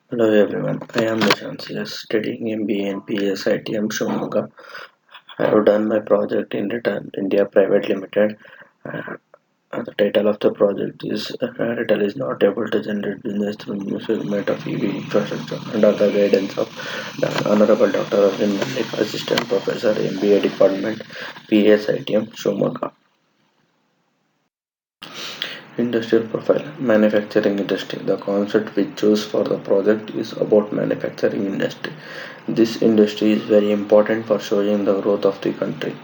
Hello everyone, I am Nishant, yes, studying MBA in PSITM Shumaga. I have done my project in Rittal India Private Limited. Uh, the title of the project is Rittal is not able to generate business through new segment of EV infrastructure under the guidance of the Honorable Dr. Arvind Malik, Assistant Professor MBA Department PSITM Shumaga. Industrial profile manufacturing industry. The concept we choose for the project is about manufacturing industry. This industry is very important for showing the growth of the country.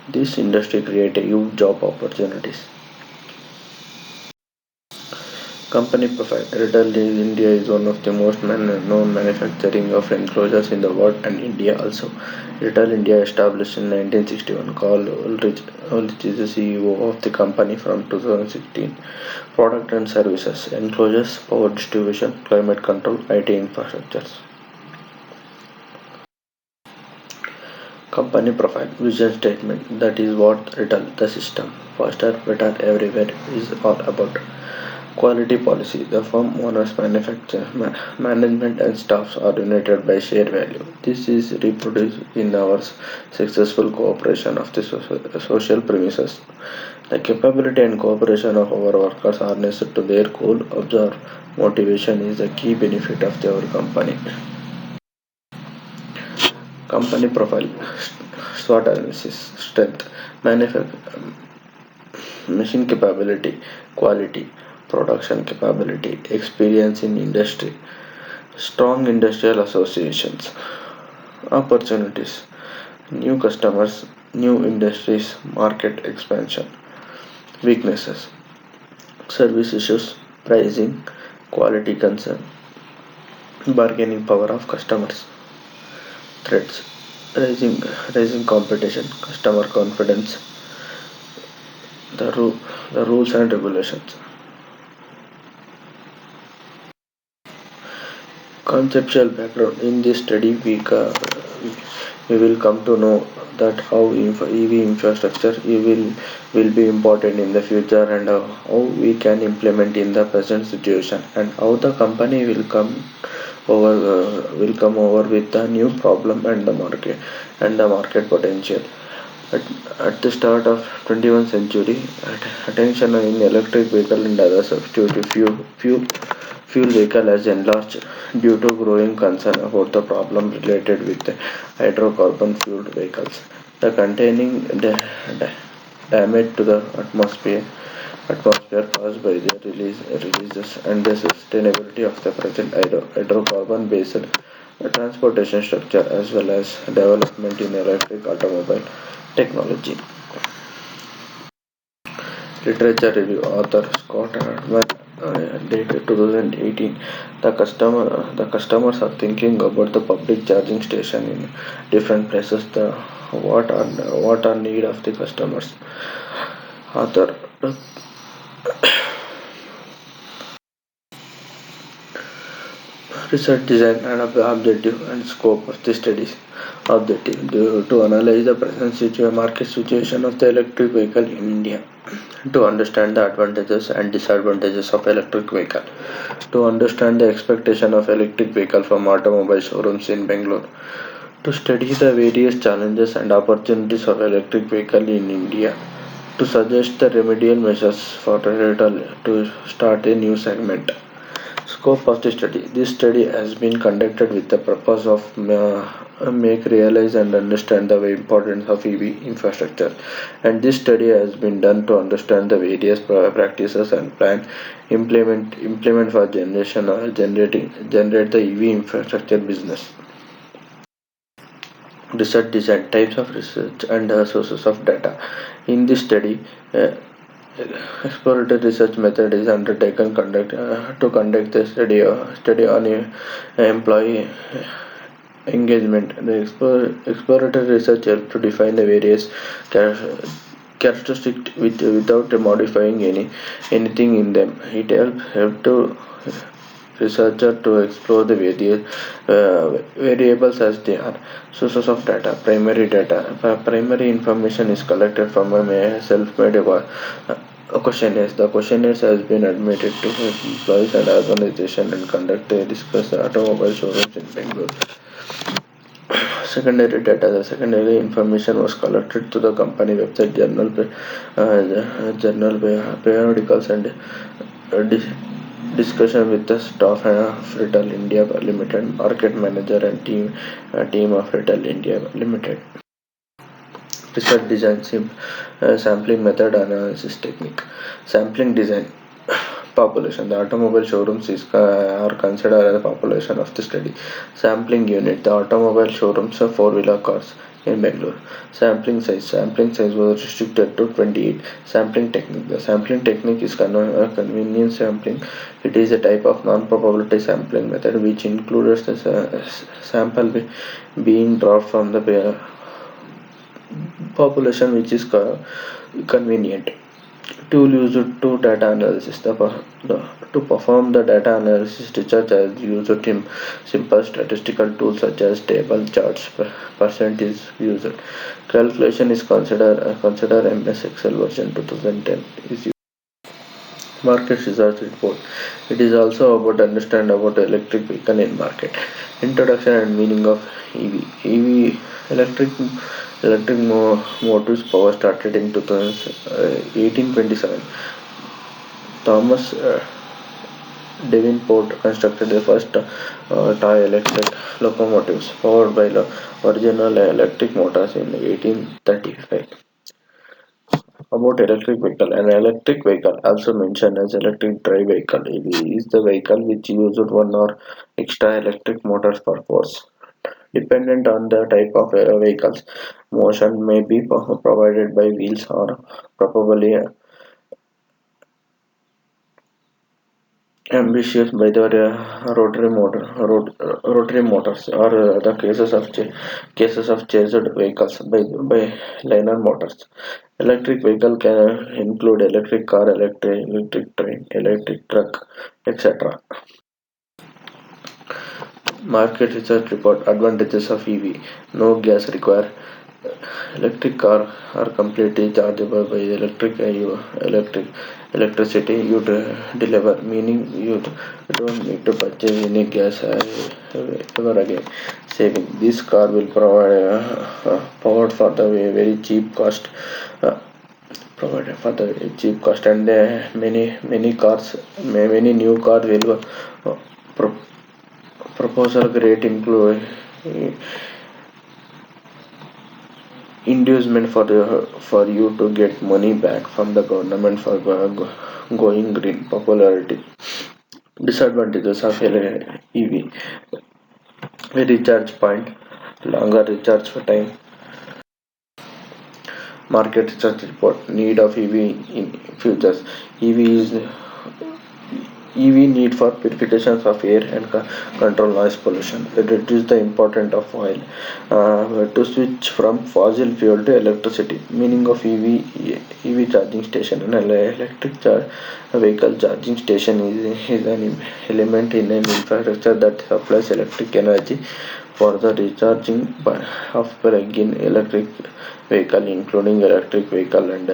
This industry creates huge job opportunities. Company profile. Riddle India is one of the most known manufacturing of enclosures in the world and India also. Riddle India established in 1961. Ulrich is the CEO of the company from 2016. Product and services. Enclosures, power distribution, climate control, IT infrastructures. Company profile, vision statement. That is what Riddle, the system, faster, better, everywhere is all about. Quality policy. The firm owners, management and staffs are united by shared value. This is reproduced in our successful cooperation of the social premises. The capability and cooperation of our workers harnessed to their goal, observe, motivation is the key benefit of our company. Company profile, SWOT analysis, strength, manufacturing, machine capability, quality, production capability, experience in industry, strong industrial associations, opportunities, new customers, new industries, market expansion, weaknesses, service issues, pricing, quality concern, bargaining power of customers, threats, rising, rising competition, customer confidence, the, the rules and regulations. Conceptual background. In this study, we will come to know that how EV infrastructure will be important in the future and how we can implement in the present situation and how the company will come over with the new problem and the market potential. At, at the start of 21st century, attention in electric vehicle and other substitute fuel vehicle has enlarged due to growing concern about the problem related with the hydrocarbon fueled vehicles. The containing damage to the atmosphere caused by the releases and the sustainability of the present hydrocarbon based transportation structure as well as development in electric automobile technology. Literature review author Scott Hartman, dated 2018. The customers are thinking about the public charging station in different places. The what are need of the customers. Author research design and objective and scope of the studies. Objective to analyze the present market situation of the electric vehicle in India, to understand the advantages and disadvantages of electric vehicle, to understand the expectation of electric vehicle from automobile showrooms in Bangalore, to study the various challenges and opportunities of electric vehicle in India, to suggest the remedial measures for to start a new segment. Scope of the study. This study has been conducted with the purpose of make realize and understand the importance of EV infrastructure, and this study has been done to understand the various practices and plan implement for generate the EV infrastructure business. Research design, types of research and sources of data. In this study, exploratory research method is undertaken to conduct the study on employee engagement. The exploratory research helps to define the various characteristics without modifying anything in them. It help to researcher to explore the various variables as they are. Sources of data, primary data. Primary information is collected from a self-made questionnaires. The questionnaires has been admitted to employees and organization and conduct a discuss automobile showrooms in Bangalore. Secondary data. The secondary information was collected to the company website, periodicals, and dis- discussion with the staff of Rittal India Limited, market manager, and team of Rittal India Limited. Research design, sampling method analysis technique. Sampling design. Population. The automobile showrooms are considered as a population of the study. Sampling unit. The automobile showrooms of four-wheeler cars in Bangalore. Sampling size. Sampling size was restricted to 28. Sampling technique. The sampling technique is convenience sampling. It is a type of non-probability sampling method which includes the sample being dropped from the population which is convenient. Tool used to data analysis. To perform the data analysis, research has used simple statistical tools such as table, charts, percent is used. Calculation is consider MS Excel version 2010 is used. Market research report. It is also about understand about electric vehicle in market. Introduction and meaning of EV. EV electric motors power started in 1827. Thomas Davenport constructed the first toy electric locomotives powered by original electric motors in 1835. About electric vehicle. An electric vehicle, also mentioned as electric drive vehicle (EV), is the vehicle which uses one or extra electric motors for force. Dependent on the type of vehicles, motion may be provided by wheels or probably ambitious by the rotary motors, or the cases of chased vehicles by liner motors. Electric vehicle can include electric car, electric train, electric truck, etc. Market research report. Advantages of EV: no gas required. Electric car are completely chargeable by electric electricity you deliver, meaning you don't need to purchase any gas ever again. Saving. This car will provide powered for the very cheap cost. Uh, Provided for the cheap cost, and many new cars will pro- proposal great include inducement for you to get money back from the government for going green. Popularity. Disadvantages of EV: recharge point, longer recharge for time. Market research report. Need of EV in futures. EV is EV need for purifications of air and control noise pollution. It reduce the importance of oil. To switch from fossil fuel to electricity. Meaning of EV charging station. An electric vehicle charging station is an element in an infrastructure that supplies electric energy for the recharging of plug-in electric vehicle, including electric vehicle and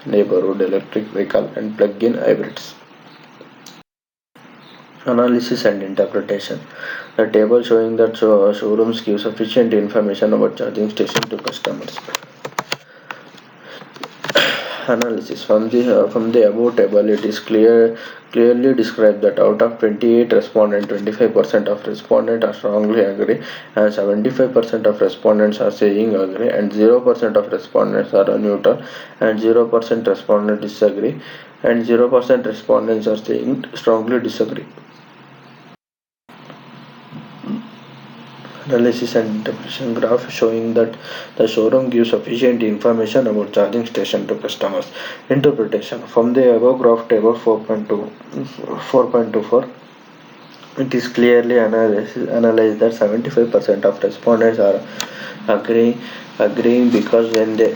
neighborhood electric vehicle and plug-in hybrids. Analysis and interpretation. The table showing that showrooms give sufficient information about charging station to customers. Analysis. From the above table, it is clearly described that out of 28 respondents, 25% of respondents are strongly agree, and 75% of respondents are saying agree, and 0% of respondents are neutral, and 0% respondents disagree, and 0% respondents are saying strongly disagree. Analysis and interpretation graph showing that the showroom gives sufficient information about charging station to customers. Interpretation. From the above graph table 4.24, it is clearly analyzed that 75% of respondents are agreeing because when they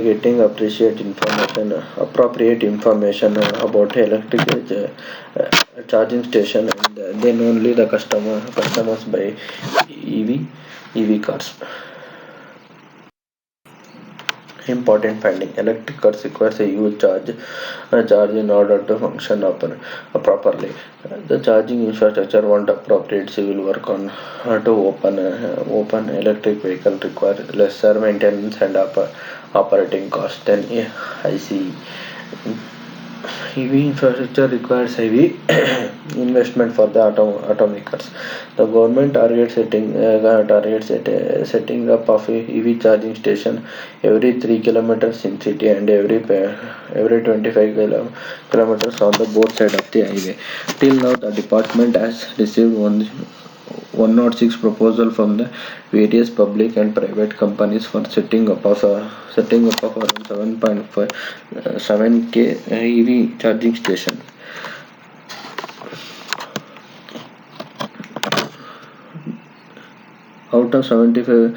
getting appropriate information about electric charging station, and then only the customers buy EV cars. Important finding: electric cars requires a huge charge in order to function properly. The charging infrastructure won't appropriate civil work on to open electric vehicle require lesser maintenance and operating cost than ICE. EV infrastructure requires heavy investment for the automakers. The government setting up of a EV charging station every 3 kilometers in city and every 25 kilometers on the both side of the highway. Till now, the department has received 106 proposal from the various public and private companies for setting up of around 7.5 EV charging station. Out of 75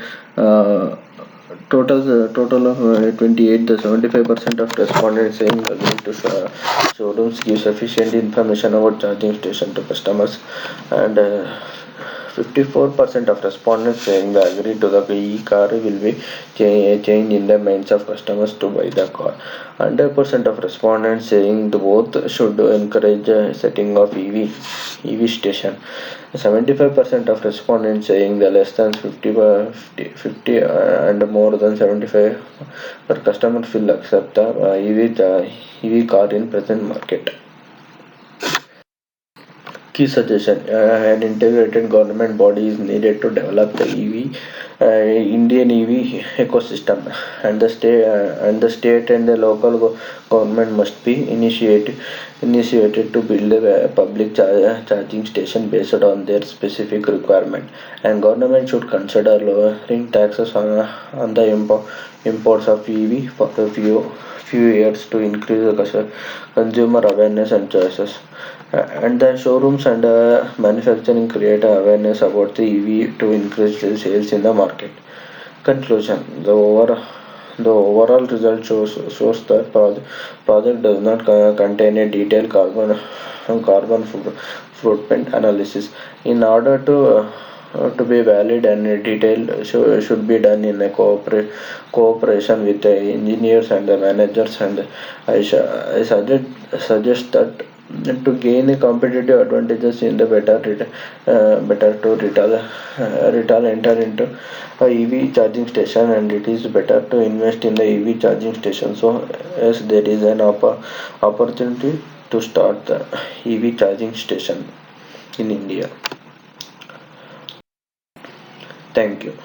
total of 28, the 75% of respondents saying agree to showrooms give sufficient information about charging station to customers, and 54% of respondents saying they agree to the e-car will be change in the minds of customers to buy the car. 100% of respondents saying the both should encourage setting of EV station. 75% of respondents saying the less than 50 and more than 75 per customer will accept the EV car in present market. Key suggestion: an integrated government body is needed to develop the Indian EV ecosystem, and the state and the local government must be initiated to build a public charging station based on their specific requirement. And government should consider lowering taxes on the imports of EV for a few years to increase the consumer awareness and choices. And the showrooms and manufacturing create awareness about the EV to increase the sales in the market. Conclusion: the overall result shows that project does not contain a detailed carbon footprint analysis. In order to be valid and detailed, should be done in a cooperation with the engineers and the managers. And I suggest that to gain a competitive advantages in the better to retail enter into a EV charging station, and it is better to invest in the EV charging station. So yes, there is an opportunity to start the EV charging station in India. Thank you.